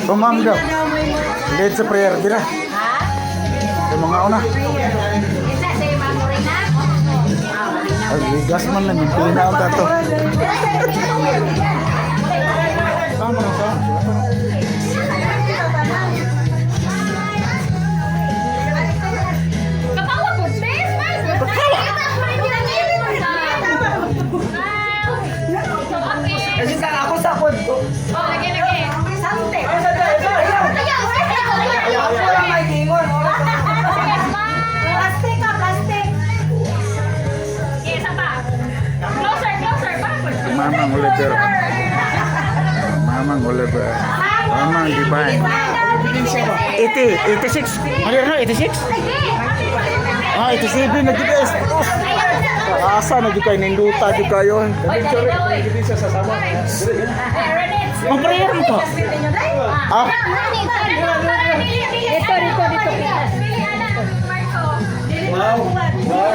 Oh, ma'am daw. Lead sa prayer, dira. Yung mga una. Ay, ligas man lang yung pinaon tato. Sama na sa. Ako sakod ko. Sante. Wala may gingon. Plastic ka, plastic. Mamang Oliver. Mamang Oliver. Mamang Divine. 86. Ano na? 86? Ah, 87 na guys. Asa na di kayo ninduta di kayo. Mag-prayer mo to. Ah? Wow. Wow.